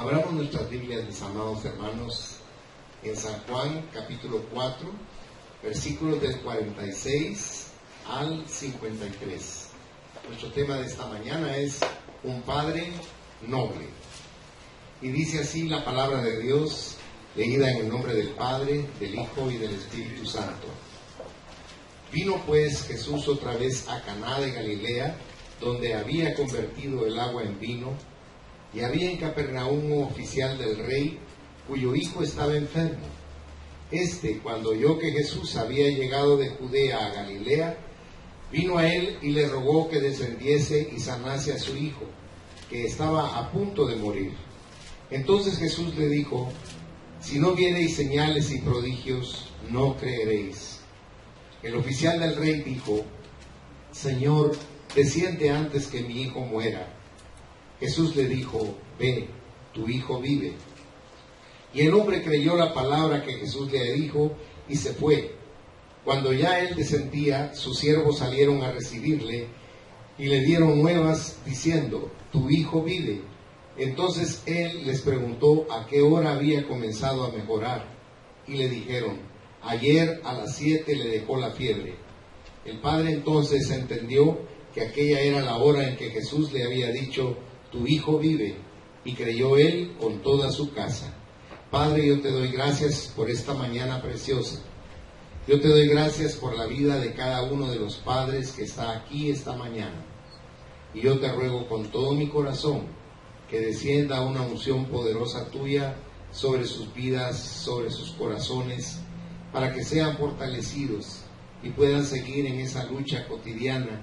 Abramos nuestras Biblias, mis amados hermanos, en San Juan, capítulo 4, versículos del 46 al 53. Nuestro tema de esta mañana es un Padre noble. Y dice así la palabra de Dios, leída en el nombre del Padre, del Hijo y del Espíritu Santo. Vino pues Jesús otra vez a Caná de Galilea, donde había convertido el agua en vino, y había en Capernaum un oficial del rey, cuyo hijo estaba enfermo. Cuando oyó que Jesús había llegado de Judea a Galilea, vino a él y le rogó que descendiese y sanase a su hijo, que estaba a punto de morir. Entonces Jesús le dijo: si no viereis señales y prodigios, no creeréis. El oficial del rey dijo: Señor, desciende antes que mi hijo muera. Jesús le dijo: ve, tu hijo vive. Y el hombre creyó la palabra que Jesús le dijo y se fue. Cuando ya él descendía, sus siervos salieron a recibirle y le dieron nuevas diciendo: tu hijo vive. Entonces él les preguntó a qué hora había comenzado a mejorar, y le dijeron: ayer a las 7 le dejó la fiebre. El padre entonces entendió que aquella era la hora en que Jesús le había dicho: tu hijo vive, y creyó él con toda su casa. Padre, yo te doy gracias por esta mañana preciosa. Yo te doy gracias por la vida de cada uno de los padres que está aquí esta mañana. Y yo te ruego con todo mi corazón que descienda una unción poderosa tuya sobre sus vidas, sobre sus corazones, para que sean fortalecidos y puedan seguir en esa lucha cotidiana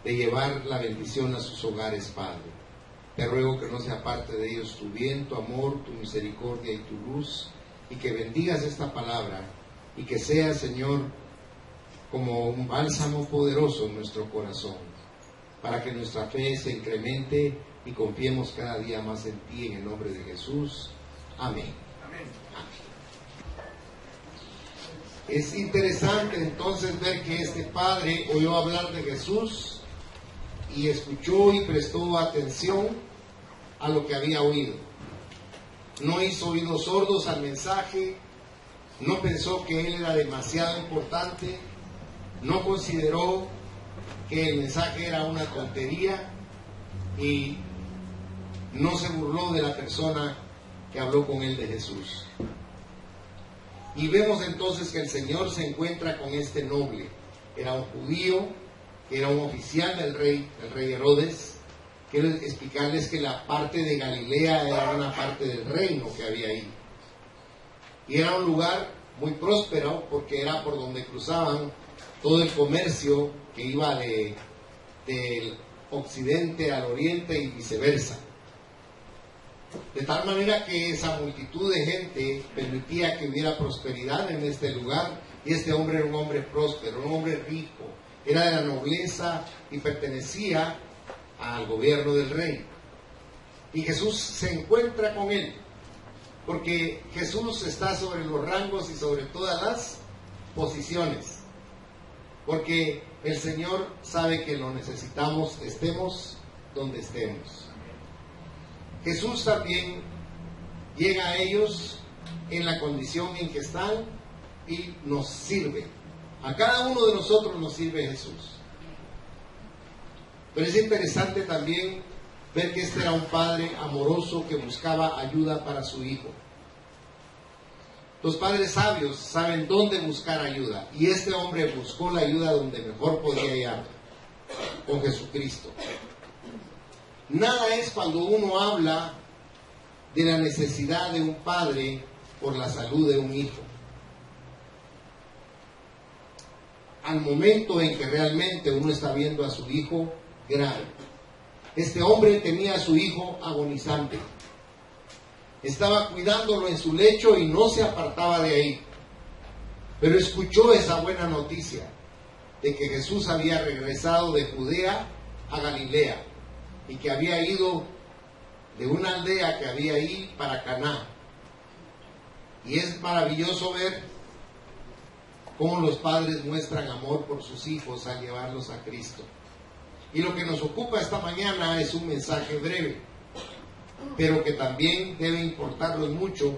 de llevar la bendición a sus hogares, Padre. Te ruego que no se aparte de ellos tu bien, tu amor, tu misericordia y tu luz, y que bendigas esta palabra, y que sea, Señor, como un bálsamo poderoso en nuestro corazón, para que nuestra fe se incremente y confiemos cada día más en ti, en el nombre de Jesús. Amén. Amén. Es interesante entonces ver que este padre oyó hablar de Jesús y escuchó y prestó atención a lo que había oído. No hizo oídos sordos al mensaje, no pensó que él era demasiado importante, no consideró que el mensaje era una tontería y no se burló de la persona que habló con él de Jesús. Y vemos entonces que el Señor se encuentra con este noble. Era un judío, era un oficial del rey Herodes. Quiero explicarles que la parte de Galilea era una parte del reino que había ahí. Y era un lugar muy próspero porque era por donde cruzaban todo el comercio que iba del occidente al oriente y viceversa. De tal manera que esa multitud de gente permitía que hubiera prosperidad en este lugar, y este hombre era un hombre próspero, un hombre rico, era de la nobleza y pertenecía al gobierno del rey. Y Jesús se encuentra con él, porque Jesús está sobre los rangos y sobre todas las posiciones, porque el Señor sabe que lo necesitamos, estemos donde estemos. Jesús también llega a ellos en la condición en que están y nos sirve. A cada uno de nosotros nos sirve Jesús. Pero es interesante también ver que este era un padre amoroso que buscaba ayuda para su hijo. Los padres sabios saben dónde buscar ayuda, y este hombre buscó la ayuda donde mejor podía hallar, con Jesucristo. Nada es cuando uno habla de la necesidad de un padre por la salud de un hijo. Al momento en que realmente uno está viendo a su hijo grave. Este hombre tenía a su hijo agonizante. Estaba cuidándolo en su lecho y no se apartaba de ahí. Pero escuchó esa buena noticia de que Jesús había regresado de Judea a Galilea y que había ido de una aldea que había ahí para Caná. Y es maravilloso ver cómo los padres muestran amor por sus hijos al llevarlos a Cristo. Y lo que nos ocupa esta mañana es un mensaje breve. pero que también debe importarnos mucho,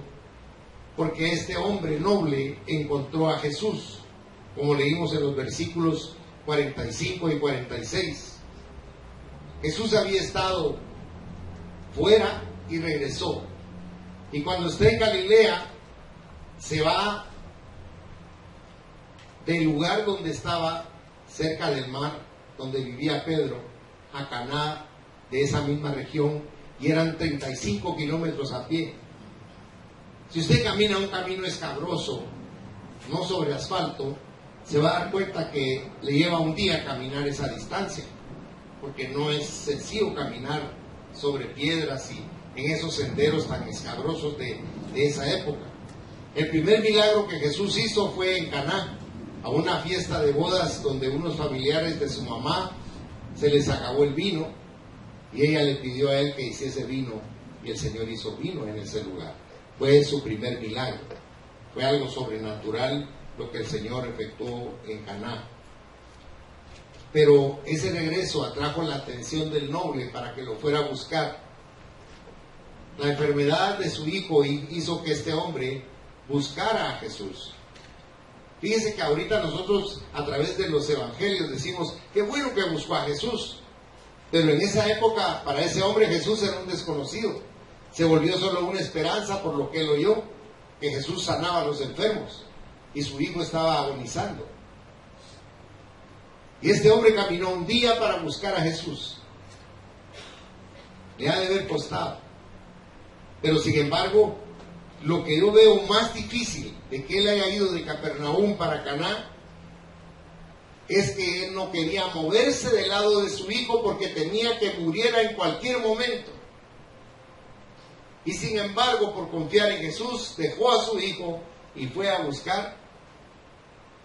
porque este hombre noble encontró a Jesús, como leímos en los versículos 45 y 46. Jesús había estado fuera y regresó. Y cuando está en Galilea, se va del lugar donde estaba, cerca del mar, donde vivía Pedro, a Caná, de esa misma región, y eran 35 kilómetros a pie. Si usted camina un camino escabroso, no sobre asfalto, se va a dar cuenta que le lleva un día caminar esa distancia, porque no es sencillo caminar sobre piedras y en esos senderos tan escabrosos de esa época. El primer milagro que Jesús hizo fue en Caná, a una fiesta de bodas donde unos familiares de su mamá se les acabó el vino y ella le pidió a él que hiciese vino y el Señor hizo vino en ese lugar. Fue su primer milagro, fue algo sobrenatural lo que el Señor efectuó en Caná. Pero ese regreso atrajo la atención del noble para que lo fuera a buscar. La enfermedad de su hijo hizo que este hombre buscara a Jesús. Fíjense que ahorita nosotros a través de los evangelios decimos, qué bueno que buscó a Jesús. Pero en esa época, para ese hombre Jesús era un desconocido. Se volvió solo una esperanza por lo que él oyó, que Jesús sanaba a los enfermos y su hijo estaba agonizando. Y este hombre caminó un día para buscar a Jesús. Le ha de haber costado. Pero sin embargo, lo que yo veo más difícil de que él haya ido de Capernaum para Caná es que él no quería moverse del lado de su hijo porque temía que muriera en cualquier momento. Y sin embargo, por confiar en Jesús, dejó a su hijo y fue a buscar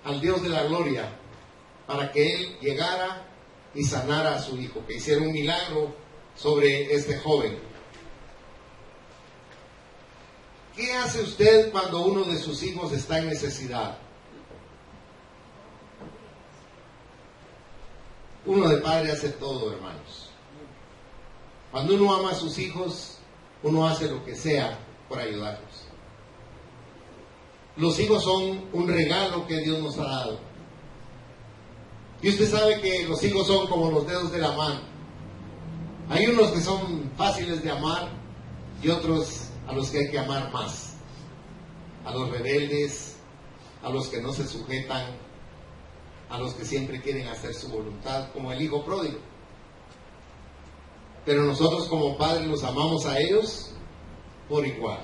al Dios de la gloria para que él llegara y sanara a su hijo, que hiciera un milagro sobre este joven. ¿Qué hace usted cuando uno de sus hijos está en necesidad? Uno de padre hace todo, hermanos. Cuando uno ama a sus hijos, uno hace lo que sea por ayudarlos. Los hijos son un regalo que Dios nos ha dado. Y usted sabe que los hijos son como los dedos de la mano. Hay unos que son fáciles de amar y otros a los que hay que amar más. A los rebeldes, a los que no se sujetan, a los que siempre quieren hacer su voluntad, como el hijo pródigo. Pero nosotros como padres los amamos a ellos por igual.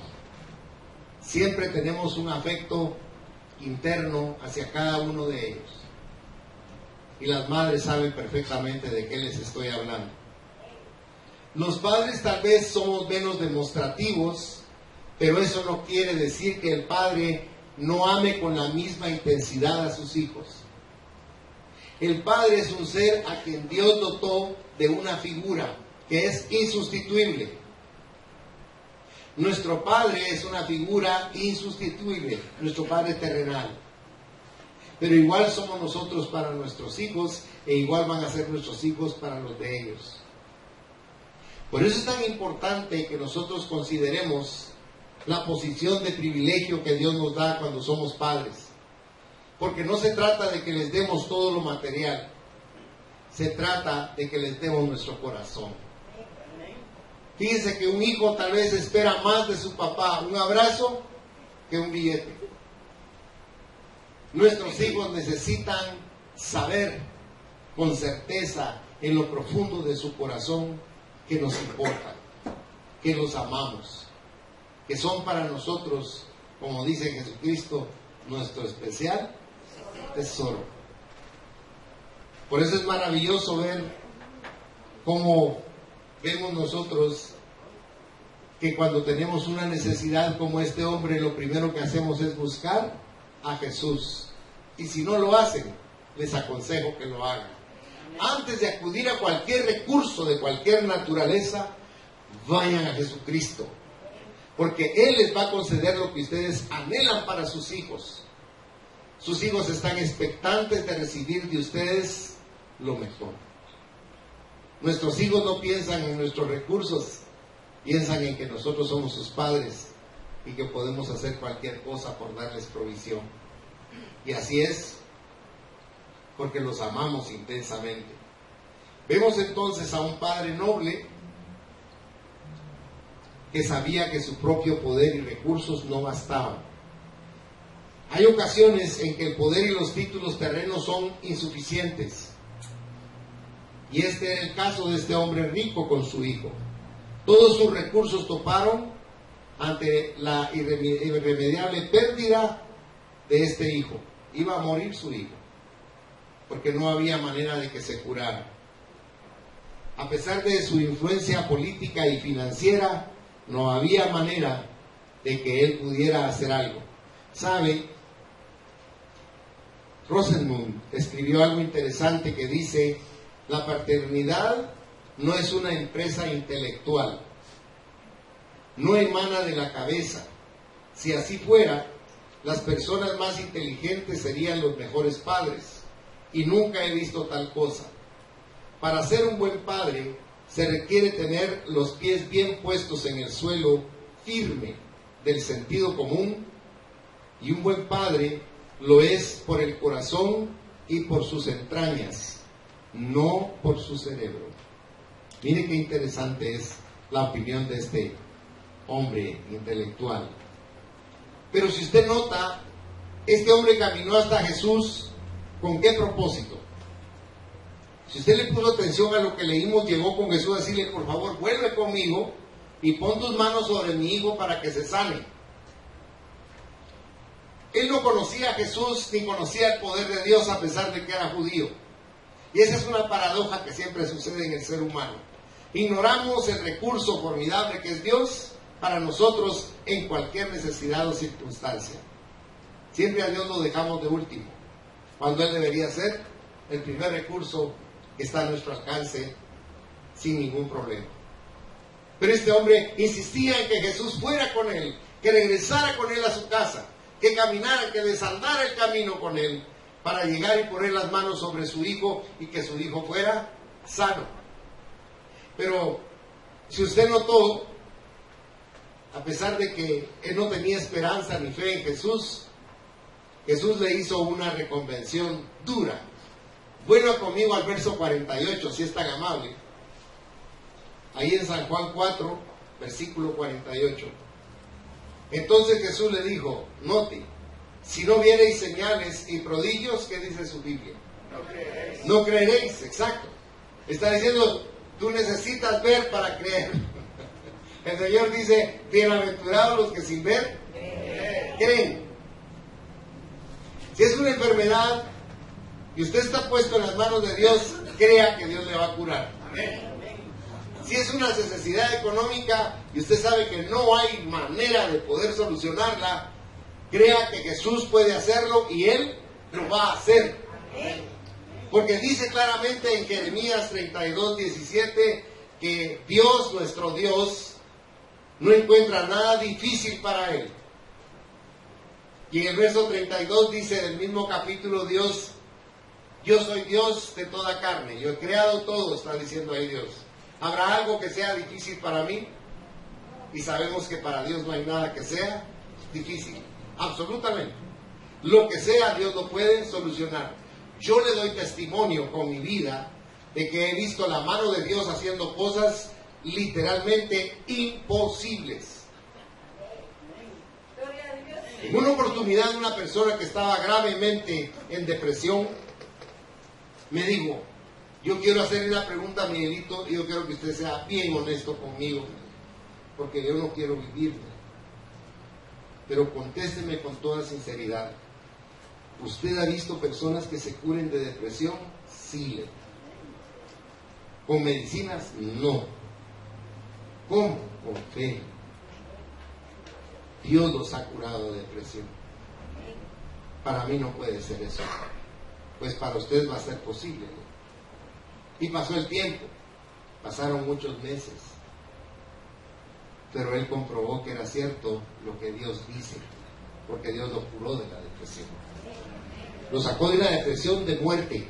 Siempre tenemos un afecto interno hacia cada uno de ellos. Y las madres saben perfectamente de qué les estoy hablando. Los padres tal vez somos menos demostrativos, pero eso no quiere decir que el padre no ame con la misma intensidad a sus hijos. El padre es un ser a quien Dios dotó de una figura que es insustituible. Nuestro padre es una figura insustituible, nuestro padre terrenal. Pero igual somos nosotros para nuestros hijos e igual van a ser nuestros hijos para los de ellos. Por eso es tan importante que nosotros consideremos la posición de privilegio que Dios nos da cuando somos padres. Porque no se trata de que les demos todo lo material, se trata de que les demos nuestro corazón. Fíjense que un hijo tal vez espera más de su papá un abrazo que un billete. Nuestros hijos necesitan saber con certeza en lo profundo de su corazón que nos importan, que los amamos, que son para nosotros, como dice Jesucristo, nuestro especial tesoro. Por eso es maravilloso ver cómo vemos nosotros que cuando tenemos una necesidad como este hombre, lo primero que hacemos es buscar a Jesús. Y si no lo hacen, les aconsejo que lo hagan. Antes de acudir a cualquier recurso de cualquier naturaleza, vayan a Jesucristo. Porque Él les va a conceder lo que ustedes anhelan para sus hijos. Sus hijos están expectantes de recibir de ustedes lo mejor. Nuestros hijos no piensan en nuestros recursos, Piensan en que nosotros somos sus padres y que podemos hacer cualquier cosa por darles provisión. Y así es, porque los amamos intensamente. Vemos entonces a un padre noble que sabía que su propio poder y recursos no bastaban. Hay ocasiones en que el poder y los títulos terrenos son insuficientes. Y este era el caso de este hombre rico con su hijo. Todos sus recursos toparon ante la irremediable pérdida de este hijo. Iba a morir su hijo, porque no había manera de que se curara. A pesar de su influencia política y financiera, no había manera de que él pudiera hacer algo. ¿Sabe? Rosenmund escribió algo interesante que dice: la paternidad no es una empresa intelectual, no emana de la cabeza. Si así fuera, las personas más inteligentes serían los mejores padres, y nunca he visto tal cosa. Para ser un buen padre se requiere tener los pies bien puestos en el suelo firme del sentido común, y un buen padre lo es por el corazón y por sus entrañas, no por su cerebro. Mire qué interesante es la opinión de este hombre intelectual. Pero si usted nota, este hombre caminó hasta Jesús, ¿con qué propósito? Si usted le puso atención a lo que leímos, llegó con Jesús a decirle: por favor, vuelve conmigo y pon tus manos sobre mi hijo para que se sane. Él no conocía a Jesús ni conocía el poder de Dios, a pesar de que era judío. Y esa es una paradoja que siempre sucede en el ser humano. Ignoramos el recurso formidable que es Dios para nosotros en cualquier necesidad o circunstancia. Siempre a Dios lo dejamos de último, cuando Él debería ser el primer recurso que está a nuestro alcance sin ningún problema. Pero este hombre insistía en que Jesús fuera con él, que regresara con él a su casa, que caminara, que desandara el camino con él, para llegar y poner las manos sobre su hijo y que su hijo fuera sano. Pero si usted notó, a pesar de que él no tenía esperanza ni fe en Jesús, Jesús le hizo una reconvención dura. Vuelva conmigo al verso 48, si es tan amable. Ahí en San Juan 4, versículo 48. Entonces Jesús le dijo, note, si no viereis señales y prodigios, ¿qué dice su Biblia? No creeréis. No creeréis, exacto. Está diciendo, tú necesitas ver para creer. El Señor dice, bienaventurados los que sin ver creen. Si es una enfermedad y usted está puesto en las manos de Dios, crea que Dios le va a curar. Si es una necesidad económica y usted sabe que no hay manera de poder solucionarla, crea que Jesús puede hacerlo y Él lo va a hacer. Porque dice claramente en Jeremías 32, 17 que Dios, nuestro Dios, no encuentra nada difícil para Él. Y en el verso 32 dice del mismo capítulo, Dios, yo soy Dios de toda carne, yo he creado todo, está diciendo ahí Dios. ¿Habrá algo que sea difícil para mí? Y sabemos que para Dios no hay nada que sea difícil, absolutamente. Lo que sea, Dios lo puede solucionar. Yo le doy testimonio con mi vida de que he visto la mano de Dios haciendo cosas literalmente imposibles. En una oportunidad, una persona que estaba gravemente en depresión me dijo, yo quiero hacerle una pregunta a Miguelito y yo quiero que usted sea bien honesto conmigo, porque yo no quiero vivir. Pero contésteme con toda sinceridad. ¿Usted ha visto personas que se curen de depresión? Sí. ¿Con medicinas? No. ¿Cómo? Con fe. Dios los ha curado de depresión. Para mí no puede ser eso. Pues para usted va a ser posible, ¿no? Y pasó el tiempo. Pasaron muchos meses. Pero él comprobó que era cierto lo que Dios dice. Porque Dios lo curó de la depresión. Lo sacó de una depresión de muerte.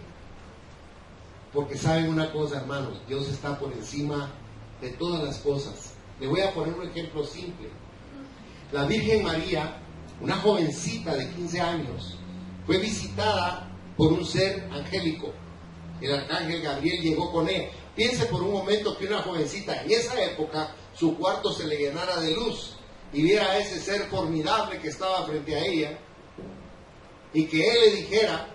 Porque saben una cosa, hermanos, Dios está por encima de todas las cosas. Le voy a poner un ejemplo simple. La Virgen María, una jovencita de 15 años, fue visitada por un ser angélico. El arcángel Gabriel llegó con él. Piense por un momento que una jovencita en esa época, su cuarto se le llenara de luz y viera a ese ser formidable que estaba frente a ella y que él le dijera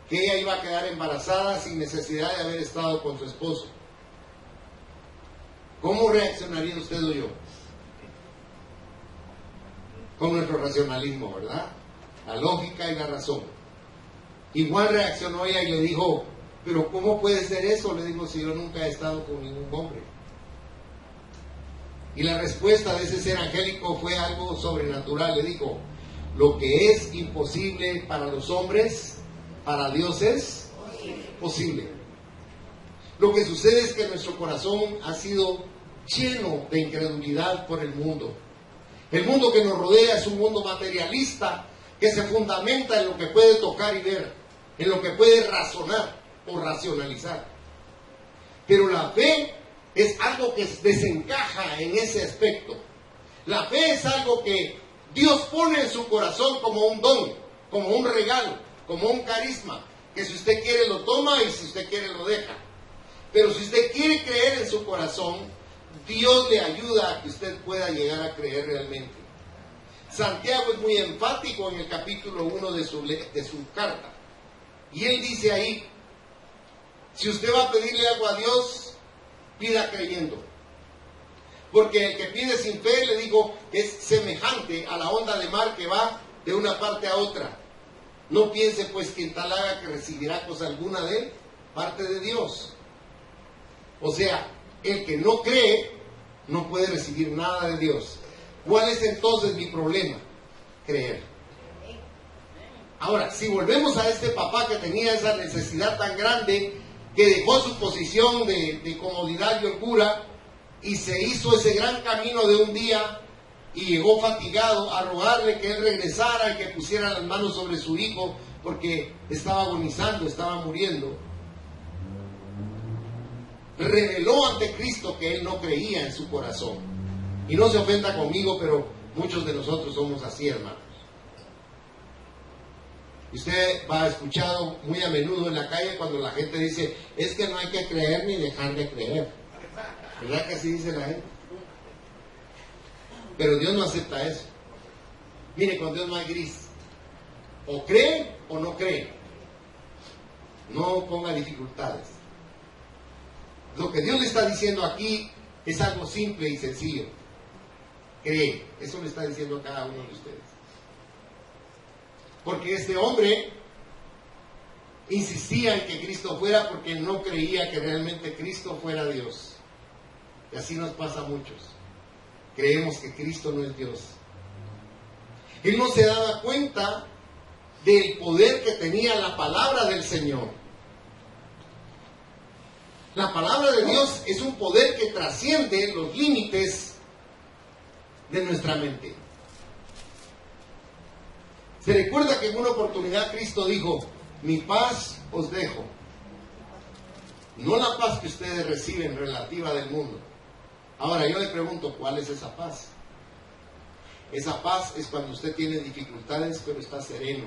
que ella iba a quedar embarazada sin necesidad de haber estado con su esposo. ¿Cómo reaccionaría usted o yo? Con nuestro racionalismo, ¿verdad? La lógica y la razón. Igual reaccionó ella y le dijo, pero ¿cómo puede ser eso? Le digo, si yo nunca he estado con ningún hombre. Y la respuesta de ese ser angélico fue algo sobrenatural. Le dijo, lo que es imposible para los hombres, para Dios es posible. Lo que sucede es que nuestro corazón ha sido lleno de incredulidad por el mundo. El mundo que nos rodea es un mundo materialista que se fundamenta en lo que puede tocar y ver, en lo que puede razonar o racionalizar. Pero la fe es algo que desencaja en ese aspecto. La fe es algo que Dios pone en su corazón como un don, como un regalo, como un carisma, que si usted quiere lo toma y si usted quiere lo deja. Pero si usted quiere creer en su corazón, Dios le ayuda a que usted pueda llegar a creer realmente. Santiago es muy enfático en el capítulo 1 de su carta. Y él dice ahí, si usted va a pedirle algo a Dios, pida creyendo. Porque el que pide sin fe, le digo, es semejante a la onda de mar que va de una parte a otra. No piense pues que en tal haga que recibirá cosa alguna de parte de Dios. O sea, el que no cree no puede recibir nada de Dios. ¿Cuál es entonces mi problema? Creer. Ahora, si volvemos a este papá que tenía esa necesidad tan grande, que dejó su posición de comodidad y holgura y se hizo ese gran camino de un día y llegó fatigado a rogarle que él regresara y que pusiera las manos sobre su hijo porque estaba agonizando, estaba muriendo, reveló ante Cristo que él no creía en su corazón. Y no se ofenda conmigo, pero muchos de nosotros somos así, hermanos. Y usted va escuchado muy a menudo en la calle cuando la gente dice, es que no hay que creer ni dejar de creer. ¿Verdad que así dice la gente? Pero Dios no acepta eso. Mire, con Dios no hay gris. O cree o no cree. No ponga dificultades. Lo que Dios le está diciendo aquí es algo simple y sencillo. Cree. Eso le está diciendo a cada uno de ustedes. Porque este hombre insistía en que Cristo fuera porque no creía que realmente Cristo fuera Dios. Y así nos pasa a muchos. Creemos que Cristo no es Dios. Él no se daba cuenta del poder que tenía la palabra del Señor. La palabra de Dios es un poder que trasciende los límites de nuestra mente. Se recuerda que en una oportunidad Cristo dijo, mi paz os dejo. No la paz que ustedes reciben relativa del mundo. Ahora yo le pregunto, ¿cuál es esa paz? Esa paz es cuando usted tiene dificultades pero está sereno.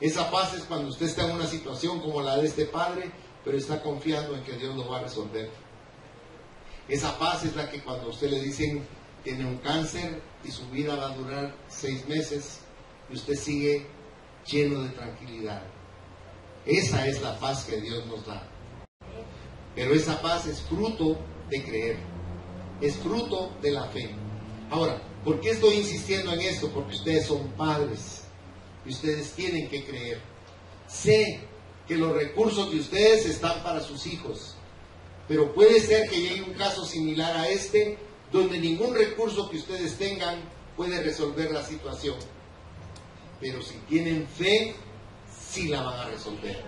Esa paz es cuando usted está en una situación como la de este padre, pero está confiando en que Dios lo va a resolver. Esa paz es la que cuando a usted le dicen tiene un cáncer y su vida va a durar 6 meses y usted sigue lleno de tranquilidad. Esa es la paz que Dios nos da. Pero esa paz es fruto de creer, es fruto de la fe. Ahora, ¿por qué estoy insistiendo en esto? Porque ustedes son padres y ustedes tienen que creer. Sé que los recursos de ustedes están para sus hijos, pero puede ser que llegue un caso similar a este, donde ningún recurso que ustedes tengan puede resolver la situación. Pero si tienen fe, sí la van a resolver.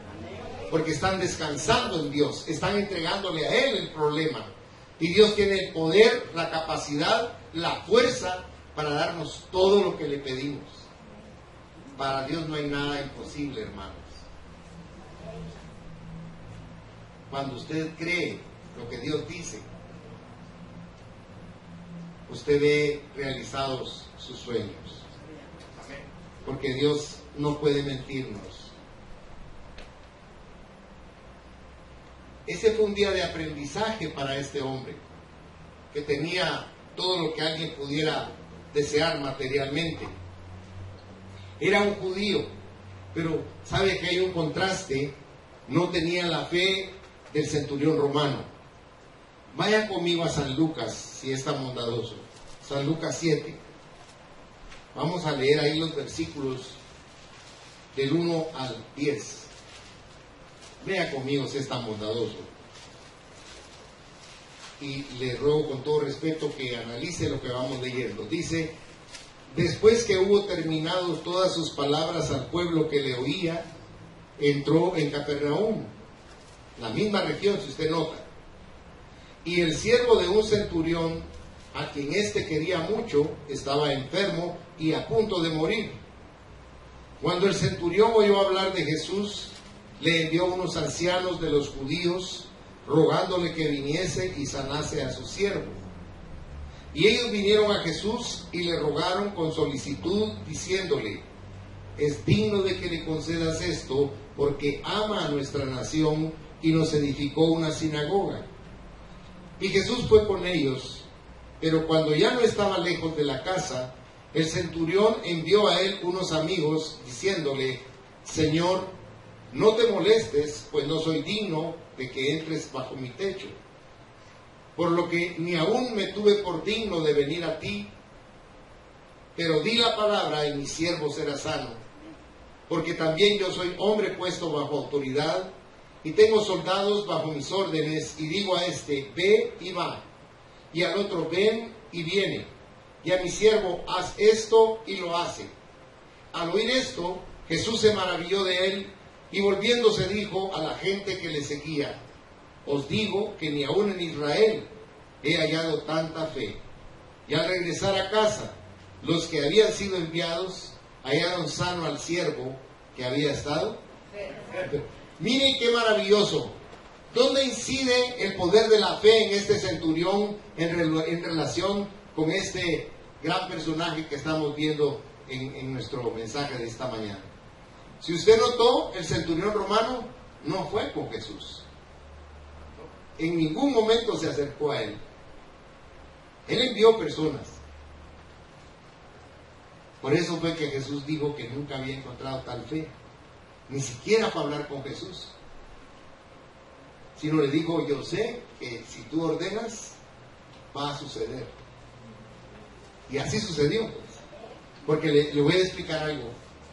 Porque están descansando en Dios, están entregándole a Él el problema. Y Dios tiene el poder, la capacidad, la fuerza para darnos todo lo que le pedimos. Para Dios no hay nada imposible, hermanos. Cuando usted cree lo que Dios dice, usted ve realizados sus sueños. Porque Dios no puede mentirnos. Ese fue un día de aprendizaje para este hombre, que tenía todo lo que alguien pudiera desear materialmente. Era un judío, pero sabe que hay un contraste. No tenía la fe del centurión romano. Vaya conmigo a San Lucas, si es tan bondadoso. San Lucas 7. Vamos a leer ahí los versículos del 1 al 10. Vea conmigo si es tan bondadoso. Y le ruego con todo respeto que analice lo que vamos leyendo. Dice: después que hubo terminado todas sus palabras al pueblo que le oía, entró en Capernaum, la misma región, si usted nota. Y el siervo de un centurión, a quien éste quería mucho, estaba enfermo y a punto de morir. Cuando el centurión oyó hablar de Jesús, le envió unos ancianos de los judíos, rogándole que viniese y sanase a su siervo. Y ellos vinieron a Jesús y le rogaron con solicitud, diciéndole: es digno de que le concedas esto, porque ama a nuestra nación y nos edificó una sinagoga. Y Jesús fue con ellos, pero cuando ya no estaba lejos de la casa, el centurión envió a él unos amigos, diciéndole: Señor, no te molestes, pues no soy digno de que entres bajo mi techo. Por lo que ni aún me tuve por digno de venir a ti, pero di la palabra y mi siervo será sano. Porque también yo soy hombre puesto bajo autoridad, y tengo soldados bajo mis órdenes, y digo a este: ve y va, y al otro: ven y viene, y a mi siervo: haz esto, y lo hace. Al oír esto, Jesús se maravilló de él, y volviéndose dijo a la gente que le seguía: os digo que ni aún en Israel he hallado tanta fe. Y al regresar a casa, los que habían sido enviados hallaron sano al siervo que había estado. Miren qué maravilloso. ¿Dónde incide el poder de la fe en este centurión en relación con este gran personaje que estamos viendo en nuestro mensaje de esta mañana? Si usted notó, el centurión romano no fue con Jesús. En ningún momento se acercó a él. Él envió personas. Por eso fue que Jesús dijo que nunca había encontrado tal fe, ni siquiera para hablar con Jesús. Sino le dijo: yo sé que si tú ordenas, va a suceder. Y así sucedió, pues. Porque le voy a explicar algo.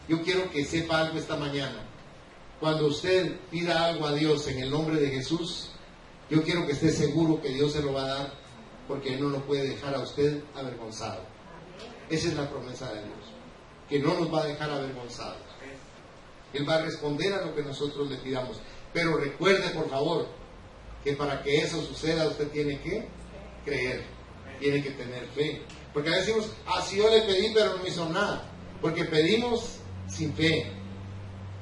Yo quiero que sepa algo esta mañana. Cuando usted pida algo a Dios en el nombre de Jesús, yo quiero que esté seguro que Dios se lo va a dar, porque Él no lo puede dejar a usted avergonzado. Esa es la promesa de Dios, que no nos va a dejar avergonzados. Él va a responder a lo que nosotros le pidamos. Pero recuerde, por favor, que para que eso suceda usted tiene que creer, tiene que tener fe. Porque a veces decimos: si yo le pedí pero no me hizo nada. Porque pedimos sin fe.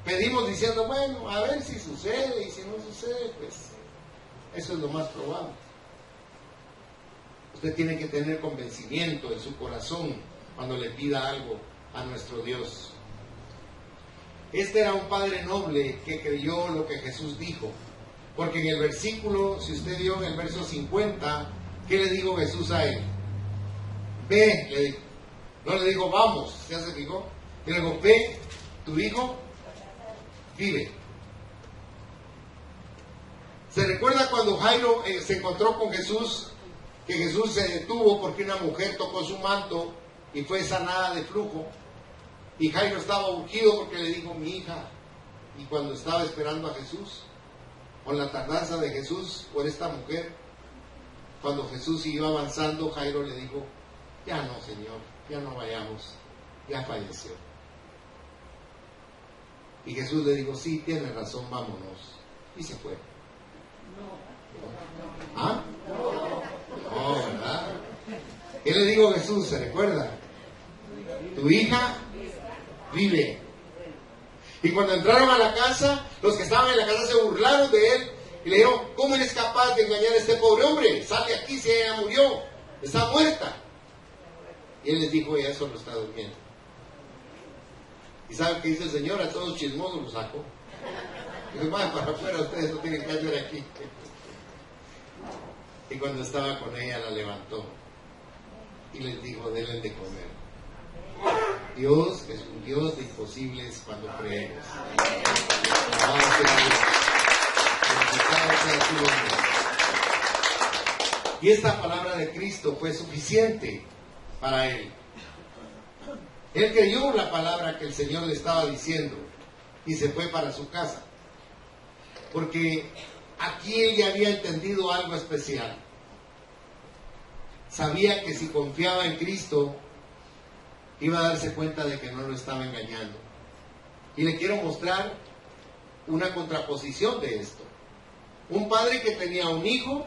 Pedimos diciendo: bueno, a ver si sucede, y si no sucede, pues eso es lo más probable. Usted tiene que tener convencimiento en su corazón cuando le pida algo a nuestro Dios. Este era un padre noble que creyó lo que Jesús dijo. Porque en el versículo, si usted vio en el verso 50, ¿qué le dijo Jesús a él? Ve, le dijo. No le dijo vamos, ¿ya se fijó? Y le dijo: ve, tu hijo vive. ¿Se recuerda cuando Jairo se encontró con Jesús? Que Jesús se detuvo porque una mujer tocó su manto y fue sanada de flujo. Y Jairo estaba urgido porque le dijo: mi hija. Y cuando estaba esperando a Jesús, con la tardanza de Jesús por esta mujer, cuando Jesús iba avanzando, Jairo le dijo: ya no, Señor, ya no vayamos, ya falleció. Y Jesús le dijo: sí, tiene razón, vámonos. Y se fue. ¿Ah? No, ¿verdad? ¿Qué le dijo Jesús? ¿Se recuerda? Tu hija vive. Y cuando entraron a la casa, los que estaban en la casa se burlaron de él y le dijeron: ¿cómo eres capaz de engañar a este pobre hombre? Sale aquí, si ella murió, está muerta. Y él les dijo, ya eso no está durmiendo. ¿Y sabe qué dice el Señor? A todos chismosos los sacó. Dice, vayan para afuera, ustedes no tienen que hacer aquí. Y cuando estaba con ella la levantó y les dijo, denle de comer. Dios es un Dios de imposibles cuando creemos. Vamos a Dios. Y esta palabra de Cristo fue suficiente para él. Él creyó la palabra que el Señor le estaba diciendo y se fue para su casa. Porque aquí él ya había entendido algo especial. Sabía que si confiaba en Cristo, iba a darse cuenta de que no lo estaba engañando. Y le quiero mostrar una contraposición de esto. Un padre que tenía un hijo,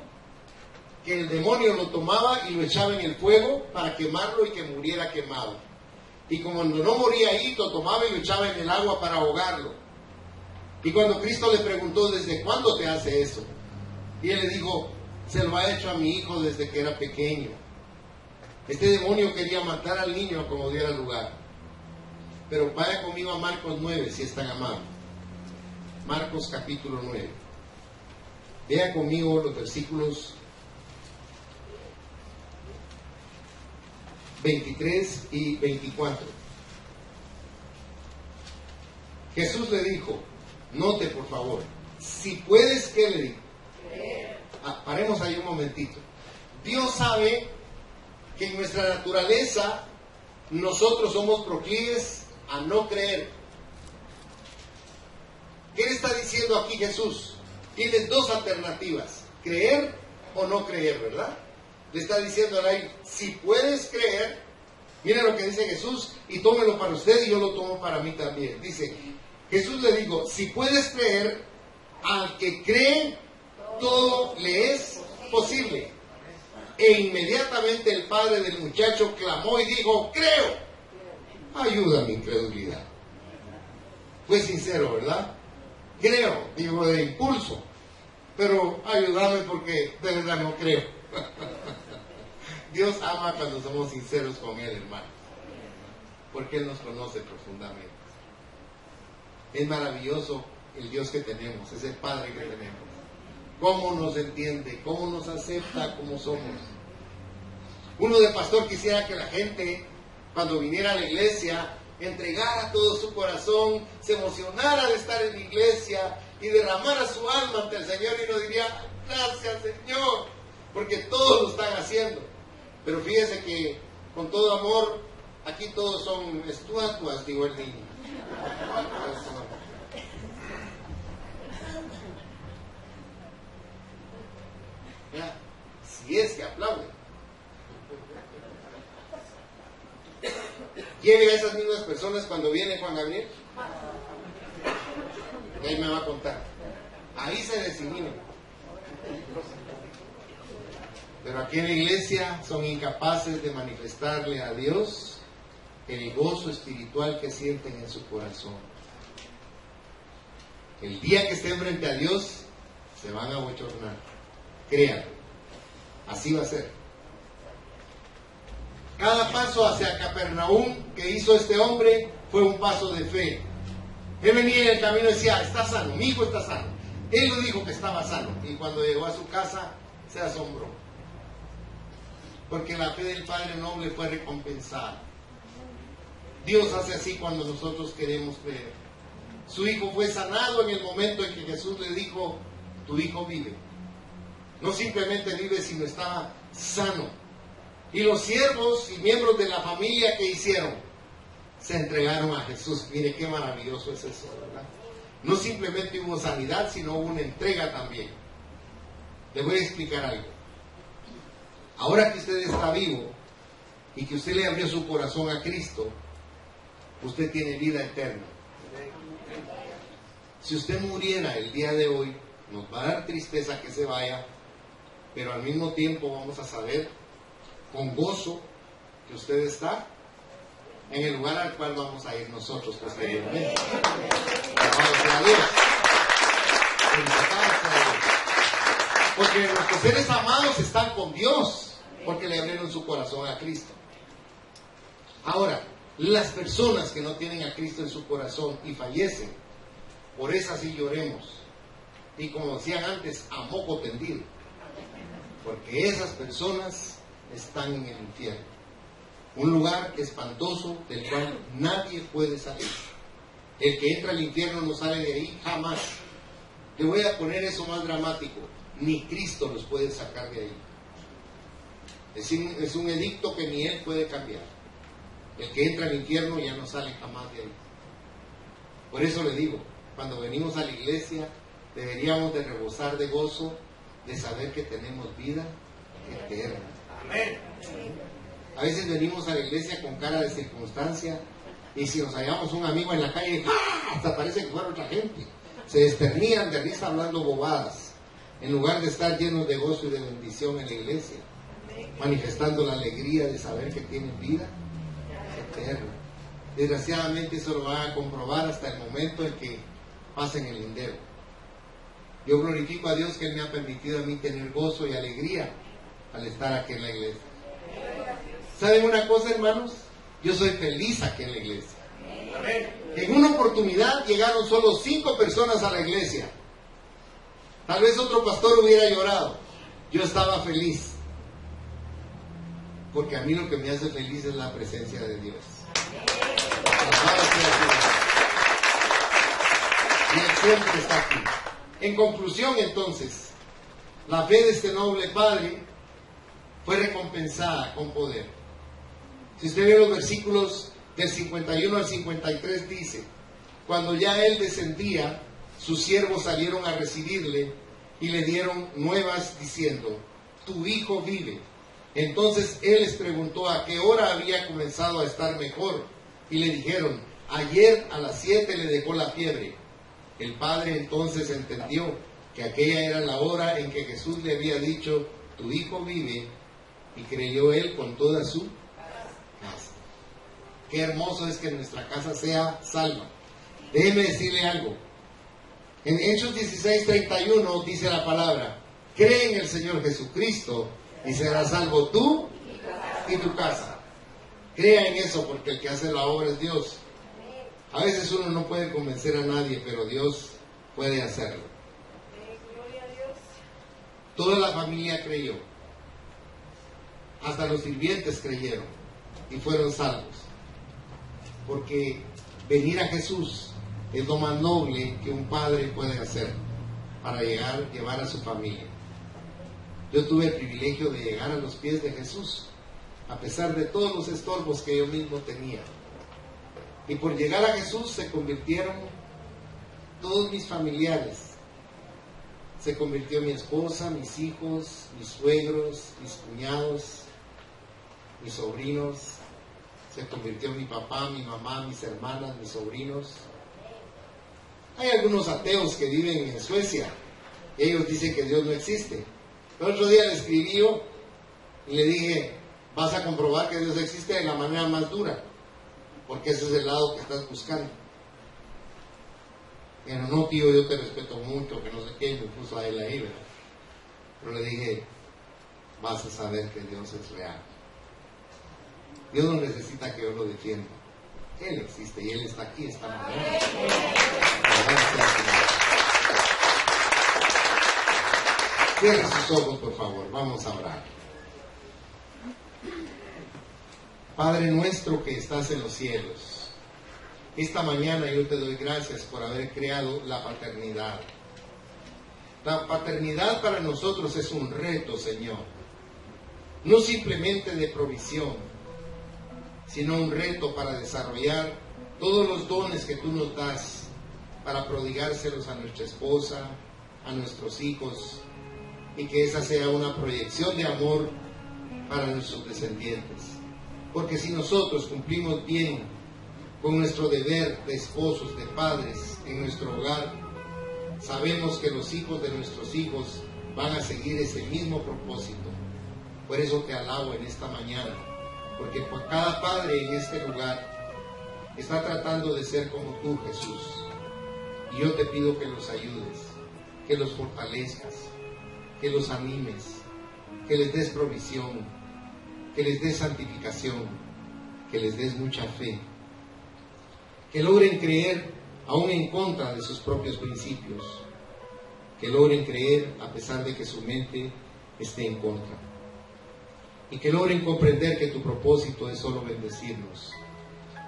que el demonio lo tomaba y lo echaba en el fuego para quemarlo y que muriera quemado. Y cuando no moría ahí, lo tomaba y lo echaba en el agua para ahogarlo. Y cuando Cristo le preguntó, ¿desde cuándo te hace eso? Y él le dijo, se lo ha hecho a mi hijo desde que era pequeño. Este demonio quería matar al niño a como diera lugar. Pero vaya conmigo a Marcos 9, si es tan amable. Marcos capítulo 9. Vea conmigo los versículos 23 y 24. Jesús le dijo, note por favor, si puedes, ¿qué le dijo? Paremos ahí un momentito. Dios sabe que en nuestra naturaleza nosotros somos proclives a no creer. ¿Qué le está diciendo aquí Jesús? Tienes dos alternativas, creer o no creer, ¿verdad? Le está diciendo a él, si puedes creer, mira lo que dice Jesús, y tómelo para usted y yo lo tomo para mí también. Dice, Jesús le dijo, si puedes creer, al que cree, todo le es posible. E inmediatamente el padre del muchacho clamó y dijo, creo, ayuda a mi incredulidad. Fue sincero, ¿verdad? Creo, digo de impulso, pero ayúdame porque de verdad no creo. Dios ama cuando somos sinceros con Él, hermano, porque Él nos conoce profundamente. Es maravilloso el Dios que tenemos, es el Padre que tenemos. Cómo nos entiende, cómo nos acepta como somos. Uno de pastor quisiera que la gente, cuando viniera a la iglesia, entregara todo su corazón, se emocionara de estar en la iglesia y derramara su alma ante el Señor y nos diría, gracias Señor, porque todos lo están haciendo. Pero fíjese que con todo amor, aquí todos son estatuas, digo el niño. Mira, si es que aplaude. Lleve a esas mismas personas cuando viene Juan Gabriel. Y ahí me va a contar. Ahí se desinhiben. Pero aquí en la iglesia son incapaces de manifestarle a Dios el gozo espiritual que sienten en su corazón. El día que estén frente a Dios, se van a bochornar. Créanlo. Así va a ser. Cada paso hacia Capernaum que hizo este hombre fue un paso de fe. Él venía en el camino y decía, está sano, mi hijo está sano. Él lo dijo que estaba sano. Y cuando llegó a su casa, se asombró. Porque la fe del Padre Noble fue recompensada. Dios hace así cuando nosotros queremos creer. Su hijo fue sanado en el momento en que Jesús le dijo, tu hijo vive. No simplemente vive, sino está sano. Y los siervos y miembros de la familia que hicieron, se entregaron a Jesús. Mire qué maravilloso es eso, ¿verdad? No simplemente hubo sanidad, sino hubo una entrega también. Le voy a explicar algo. Ahora que usted está vivo y que usted le abrió su corazón a Cristo, usted tiene vida eterna. Si usted muriera el día de hoy, nos va a dar tristeza que se vaya, pero al mismo tiempo vamos a saber con gozo que usted está en el lugar al cual vamos a ir nosotros posteriormente. Alabado sea Dios. Porque nuestros seres amados están con Dios, porque le abrieron su corazón a Cristo. Ahora, las personas que no tienen a Cristo en su corazón y fallecen, por esas sí lloremos. Y como decían antes, a moco tendido. Porque esas personas están en el infierno. Un lugar espantoso del cual nadie puede salir. El que entra al infierno no sale de ahí jamás. Le voy a poner eso más dramático. Ni Cristo los puede sacar de ahí. Es un edicto que ni Él puede cambiar. El que entra al infierno ya no sale jamás de ahí. Por eso le digo, cuando venimos a la iglesia, deberíamos de rebosar de gozo, de saber que tenemos vida eterna. Amén. A veces venimos a la iglesia con cara de circunstancia, y si nos hallamos un amigo en la calle, ¡ah!, hasta parece que fuera otra gente. Se desternían de risa hablando bobadas, en lugar de estar llenos de gozo y de bendición en la iglesia, manifestando la alegría de saber que tienen vida eterna. Desgraciadamente eso lo van a comprobar hasta el momento en que pasen el lindero. Yo glorifico a Dios que Él me ha permitido a mí tener gozo y alegría al estar aquí en la iglesia. ¿Saben una cosa, hermanos? Yo soy feliz aquí en la iglesia. En una oportunidad llegaron solo 5 personas a la iglesia. Tal vez otro pastor hubiera llorado. Yo estaba feliz. Porque a mí lo que me hace feliz es la presencia de Dios. Y Él siempre está aquí. En conclusión, entonces, la fe de este noble padre fue recompensada con poder. Si usted ve los versículos del 51 al 53, dice: cuando ya él descendía, sus siervos salieron a recibirle y le dieron nuevas diciendo: tu hijo vive. Entonces él les preguntó a qué hora había comenzado a estar mejor, y le dijeron: ayer a las 7 le dejó la fiebre. El padre entonces entendió que aquella era la hora en que Jesús le había dicho: tu hijo vive, y creyó él con toda su casa. Qué hermoso es que nuestra casa sea salva. Déjeme decirle algo. En Hechos 16:31 dice la palabra: cree en el Señor Jesucristo y serás salvo tú y tu casa. Crea en eso, porque el que hace la obra es Dios. A veces uno no puede convencer a nadie, pero Dios puede hacerlo. Toda la familia creyó. Hasta los sirvientes creyeron y fueron salvos. Porque venir a Jesús es lo más noble que un padre puede hacer para llevar a su familia. Yo tuve el privilegio de llegar a los pies de Jesús, a pesar de todos los estorbos que yo mismo tenía. Y por llegar a Jesús se convirtieron todos mis familiares. Se convirtió mi esposa, mis hijos, mis suegros, mis cuñados, mis sobrinos. Se convirtió mi papá, mi mamá, mis hermanas, mis sobrinos. Hay algunos ateos que viven en Suecia. Ellos dicen que Dios no existe. El otro día le escribí yo y le dije: vas a comprobar que Dios existe de la manera más dura, porque ese es el lado que estás buscando. Pero no, tío, yo te respeto mucho, que no sé qué, y me puso a él ahí, ¿verdad? Pero le dije: vas a saber que Dios es real. Dios no necesita que yo lo defienda. Él existe y Él está aquí esta mañana. Cierre sus ojos, por favor, vamos a orar. Padre nuestro que estás en los cielos, esta mañana yo te doy gracias por haber creado la paternidad. La paternidad para nosotros es un reto, Señor. No simplemente de provisión, sino un reto para desarrollar todos los dones que tú nos das, para prodigárselos a nuestra esposa, a nuestros hijos, y que esa sea una proyección de amor para nuestros descendientes. Porque si nosotros cumplimos bien con nuestro deber de esposos, de padres en nuestro hogar, sabemos que los hijos de nuestros hijos van a seguir ese mismo propósito. Por eso te alabo en esta mañana, porque por cada padre en este lugar está tratando de ser como tú, Jesús. Y yo te pido que los ayudes, que los fortalezcas, que los animes, que les des provisión, que les des santificación, que les des mucha fe, que logren creer aún en contra de sus propios principios, que logren creer a pesar de que su mente esté en contra, y que logren comprender que tu propósito es solo bendecirnos.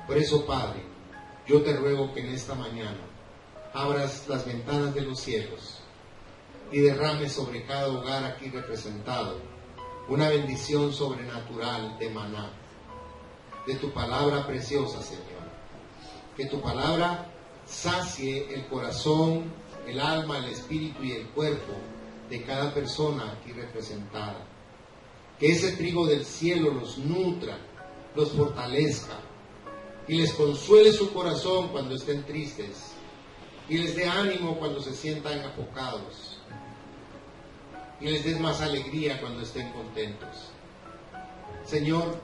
Por eso, Padre, yo te ruego que en esta mañana abras las ventanas de los cielos y derrames sobre cada hogar aquí representado una bendición sobrenatural de maná, de tu palabra preciosa, Señor. Que tu palabra sacie el corazón, el alma, el espíritu y el cuerpo de cada persona aquí representada. Que ese trigo del cielo los nutra, los fortalezca y les consuele su corazón cuando estén tristes y les dé ánimo cuando se sientan apocados y les des más alegría cuando estén contentos. Señor,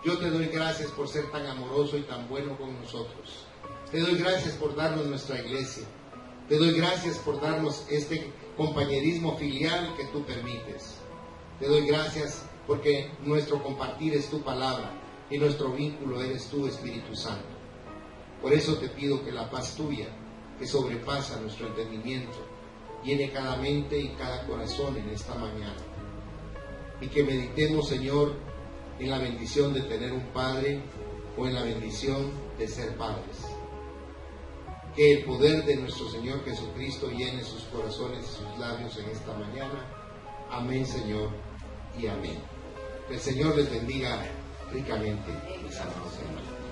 yo te doy gracias por ser tan amoroso y tan bueno con nosotros. Te doy gracias por darnos nuestra iglesia. Te doy gracias por darnos este compañerismo filial que tú permites. Te doy gracias porque nuestro compartir es tu palabra y nuestro vínculo eres tú, Espíritu Santo. Por eso te pido que la paz tuya, que sobrepasa nuestro entendimiento, llene cada mente y cada corazón en esta mañana. Y que meditemos, Señor, en la bendición de tener un Padre o en la bendición de ser padres. Que el poder de nuestro Señor Jesucristo llene sus corazones y sus labios en esta mañana. Amén, Señor, y amén. Que el Señor les bendiga ricamente, mis amados hermanos.